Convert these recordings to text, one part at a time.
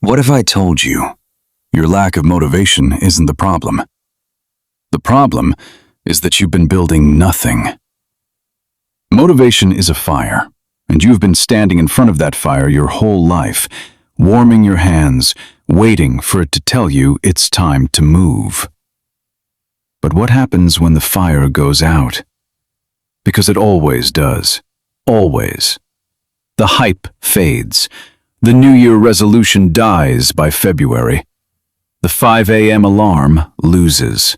What if I told you your lack of motivation isn't the problem? The problem is that you've been building nothing. Motivation is a fire, and you've been standing in front of that fire your whole life, warming your hands, waiting for it to tell you it's time to move. But what happens when the fire goes out? Because it always does. Always. The hype fades. The New Year resolution dies by February. The 5 a.m. alarm loses.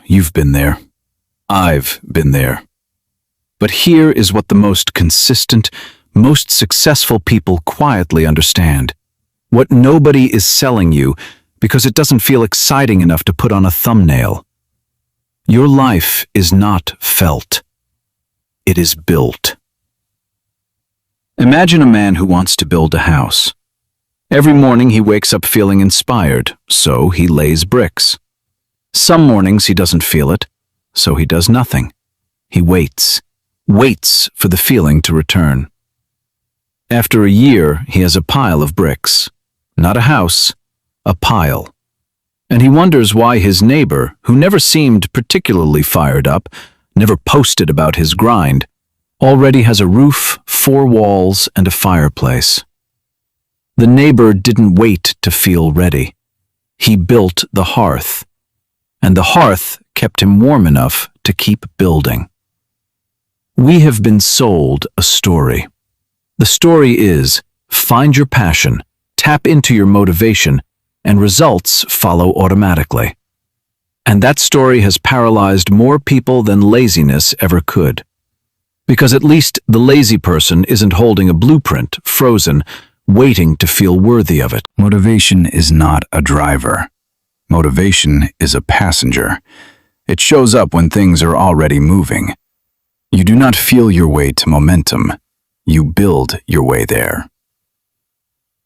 You've been there. I've been there. But here is what the most consistent, most successful people quietly understand. What nobody is selling you because it doesn't feel exciting enough to put on a thumbnail. Your life is not felt. It is built. Imagine a man who wants to build a house. Every morning he wakes up feeling inspired, so he lays bricks. Some mornings he doesn't feel it, so he does nothing. He waits for the feeling to return. After a year, he has a pile of bricks. Not a house, a pile. And he wonders why his neighbor, who never seemed particularly fired up, never posted about his grind, already has a roof, 4 walls, and a fireplace. The neighbor didn't wait to feel ready. He built the hearth, and the hearth kept him warm enough to keep building. We have been sold a story. The story is, find your passion, tap into your motivation, and results follow automatically. And that story has paralyzed more people than laziness ever could. Because at least the lazy person isn't holding a blueprint, frozen, waiting to feel worthy of it. Motivation is not a driver. Motivation is a passenger. It shows up when things are already moving. You do not feel your way to momentum. You build your way there.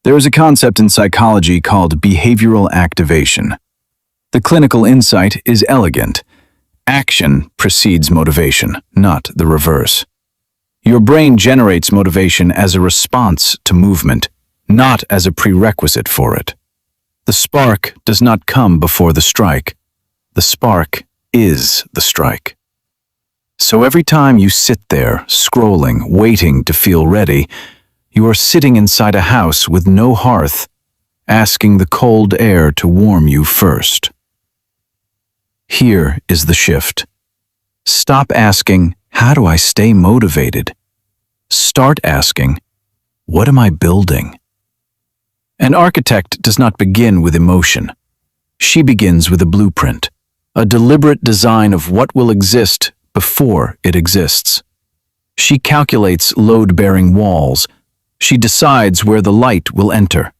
There is a concept in psychology called behavioral activation. The clinical insight is elegant. Action precedes motivation, not the reverse. Your brain generates motivation as a response to movement, not as a prerequisite for it. The spark does not come before the strike. The spark is the strike. So every time you sit there, scrolling, waiting to feel ready, you are sitting inside a house with no hearth, asking the cold air to warm you first. Here is the shift. Stop asking, how do I stay motivated? Start asking, what am I building? An architect does not begin with emotion. She begins with a blueprint, a deliberate design of what will exist before it exists. She calculates load-bearing walls. She decides where the light will enter.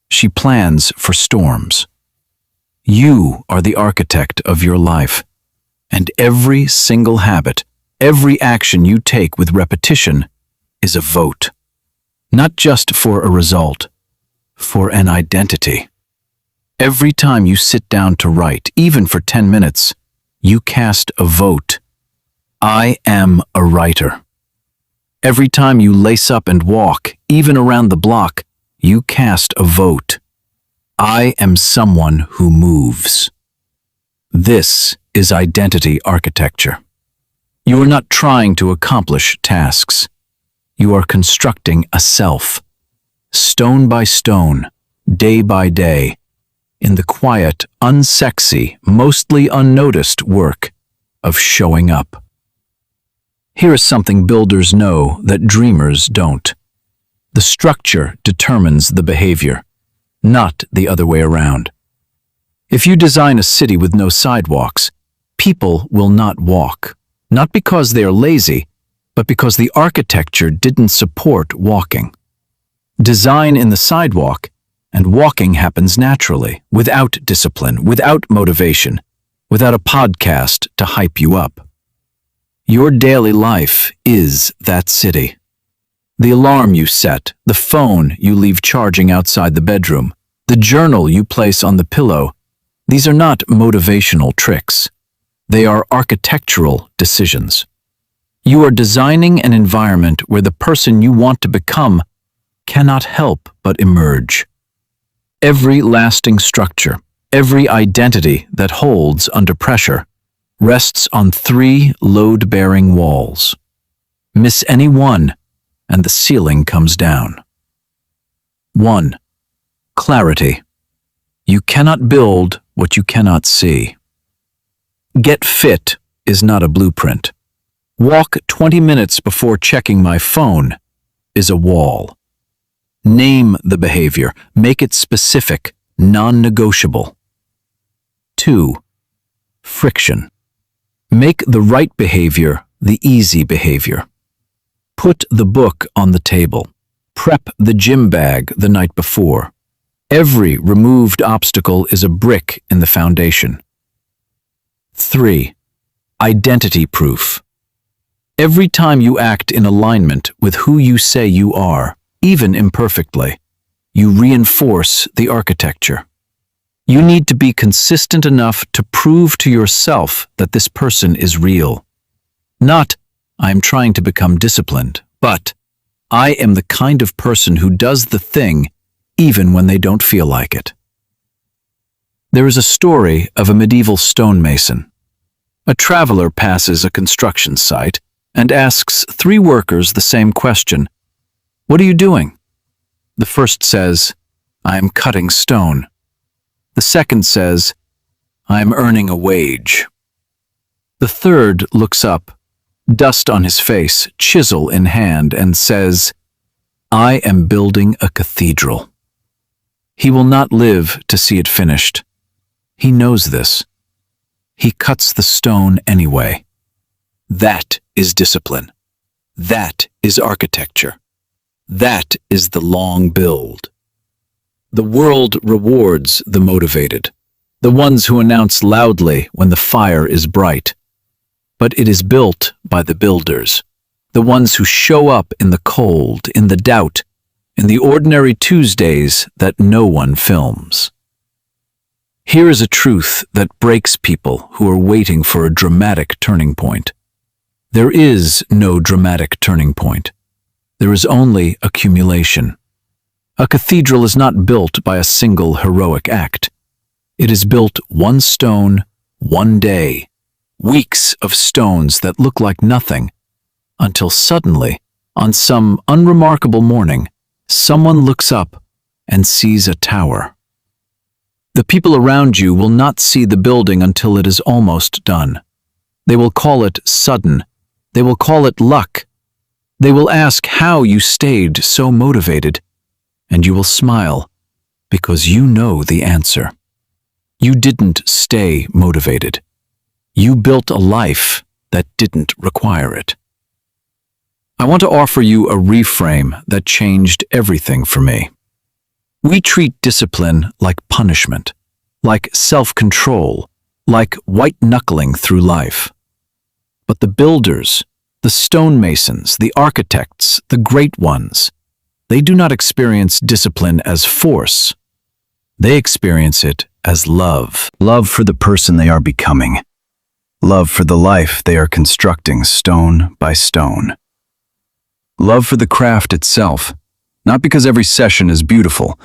She plans for storms. You are the architect of your life, and every single habit, every action you take with repetition is a vote, not just for a result, for an identity. Every time you sit down to write, even for 10 minutes, you cast a vote. I am a writer. Every time you lace up and walk, even around the block, you cast a vote. I am someone who moves. This is identity architecture. You are not trying to accomplish tasks. You are constructing a self, stone by stone, day by day, in the quiet, unsexy, mostly unnoticed work of showing up. Here is something builders know that dreamers don't. The structure determines the behavior, not the other way around. If you design a city with no sidewalks, people will not walk, not because they are lazy, but because the architecture didn't support walking. Design in the sidewalk, and walking happens naturally, without discipline, without motivation, without a podcast to hype you up. Your daily life is that city. The alarm you set, the phone you leave charging outside the bedroom, the journal you place on the pillow, these are not motivational tricks. They are architectural decisions. You are designing an environment where the person you want to become cannot help but emerge. Every lasting structure, every identity that holds under pressure, rests on three load-bearing walls. Miss any one, and the ceiling comes down. 1. Clarity. You cannot build what you cannot see. Get fit is not a blueprint. Walk 20 minutes before checking my phone is a wall. Name the behavior. Make it specific, non-negotiable. 2. Friction. Make the right behavior the easy behavior. Put the book on the table. Prep the gym bag the night before. Every removed obstacle is a brick in the foundation. 3. Identity proof. Every time you act in alignment with who you say you are, even imperfectly, you reinforce the architecture. You need to be consistent enough to prove to yourself that this person is real. Not, I'm trying to become disciplined, but I am the kind of person who does the thing even when they don't feel like it. There is a story of a medieval stonemason. A traveler passes a construction site and asks 3 workers the same question. What are you doing? The first says, I am cutting stone. The second says, I am earning a wage. The third looks up, dust on his face, chisel in hand, and says, I am building a cathedral. He will not live to see it finished. He knows this. He cuts the stone anyway. That is discipline. That is architecture. That is the long build. The world rewards the motivated, the ones who announce loudly when the fire is bright. But it is built by the builders, the ones who show up in the cold, in the doubt, in the ordinary Tuesdays that no one films. Here is a truth that breaks people who are waiting for a dramatic turning point. There is no dramatic turning point. There is only accumulation. A cathedral is not built by a single heroic act. It is built one stone, one day, weeks of stones that look like nothing, until suddenly, on some unremarkable morning, someone looks up and sees a tower. The people around you will not see the building until it is almost done. They will call it sudden. They will call it luck. They will ask how you stayed so motivated, and you will smile because you know the answer. You didn't stay motivated. You built a life that didn't require it. I want to offer you a reframe that changed everything for me. We treat discipline like punishment, like self-control, like white-knuckling through life. But the builders, the stonemasons, the architects, the great ones, they do not experience discipline as force. They experience it as love. Love for the person they are becoming. Love for the life they are constructing stone by stone. Love for the craft itself, not because every session is beautiful,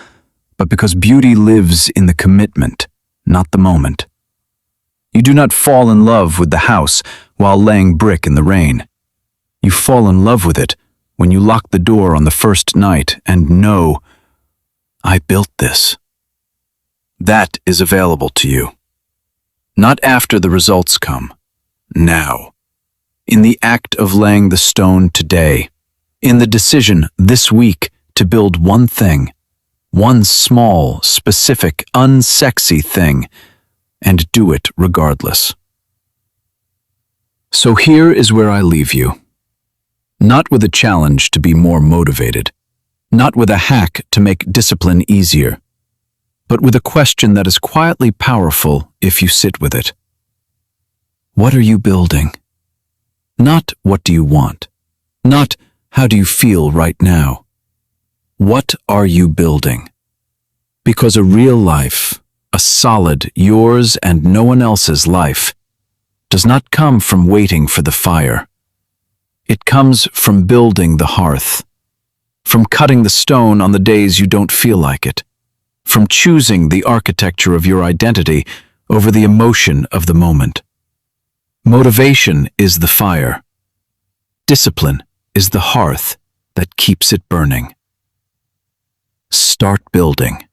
but because beauty lives in the commitment, not the moment. You do not fall in love with the house while laying brick in the rain. You fall in love with it when you lock the door on the first night and know, I built this. That is available to you. Not after the results come. Now. In the act of laying the stone today. In the decision this week to build one thing. One small, specific, unsexy thing. And do it regardless. So here is where I leave you. Not with a challenge to be more motivated. Not with a hack to make discipline easier. But with a question that is quietly powerful if you sit with it. What are you building? Not what do you want? Not how do you feel right now? What are you building? Because a real life, a solid, yours and no one else's life, does not come from waiting for the fire. It comes from building the hearth, from cutting the stone on the days you don't feel like it, from choosing the architecture of your identity over the emotion of the moment. Motivation is the fire. Discipline is the hearth that keeps it burning. Start building.